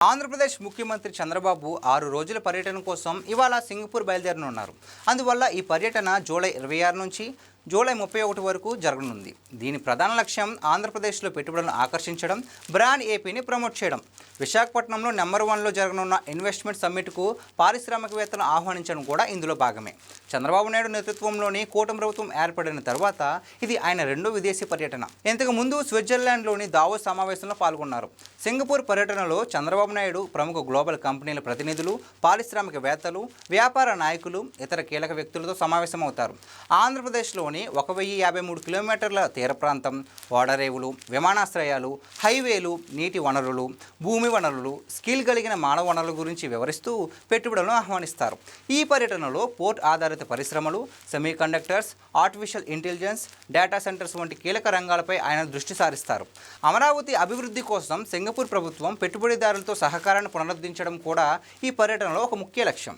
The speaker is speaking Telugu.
ఆంధ్రప్రదేశ్ ముఖ్యమంత్రి చంద్రబాబు 6 రోజుల పర్యటన కోసం ఇవాళ సింగపూర్ బయలుదేరనున్నారు. అందువల్ల ఈ పర్యటన జూలై 26 నుంచి జూలై 31 వరకు జరగనుంది. దీని ప్రధాన లక్ష్యం ఆంధ్రప్రదేశ్లో పెట్టుబడులను ఆకర్షించడం, బ్రాండ్ ఏపీని ప్రమోట్ చేయడం. విశాఖపట్నంలో నెంబర్ 1లో జరగనున్న ఇన్వెస్ట్మెంట్ సమ్మిట్కు పారిశ్రామికవేత్తలను ఆహ్వానించడం కూడా ఇందులో భాగమే. చంద్రబాబు నాయుడు నేతృత్వంలోని కూటమి ప్రభుత్వం ఏర్పడిన తర్వాత ఇది ఆయన రెండో విదేశీ పర్యటన. ఇంతకు ముందు స్విట్జర్లాండ్లోని దావోస్ సమావేశంలో పాల్గొన్నారు. సింగపూర్ పర్యటనలో చంద్రబాబు నాయుడు ప్రముఖ గ్లోబల్ కంపెనీల ప్రతినిధులు, పారిశ్రామికవేత్తలు, వ్యాపార నాయకులు, ఇతర కీలక వ్యక్తులతో సమావేశమవుతారు. ఆంధ్రప్రదేశ్లోని 1053 కిలోమీటర్ల తీర ప్రాంతం, ఓడరేవులు, విమానాశ్రయాలు, హైవేలు, నీటి వనరులు, భూమి వనరులు, స్కిల్ కలిగిన మానవ వనరుల గురించి వివరిస్తూ పెట్టుబడులను ఆహ్వానిస్తారు. ఈ పర్యటనలో పోర్ట్ ఆధారిత పరిశ్రమలు, semiconductors, artificial intelligence, data centres వంటి కీలక రంగాలపై ఆయన దృష్టి సారిస్తారు. అమరావతి అభివృద్ధి కోసం సింగపూర్ ప్రభుత్వం పెట్టుబడిదారులతో సహకారాన్ని పునరుద్ధరించడం కూడా ఈ పర్యటనలో ఒక ముఖ్య లక్ష్యం.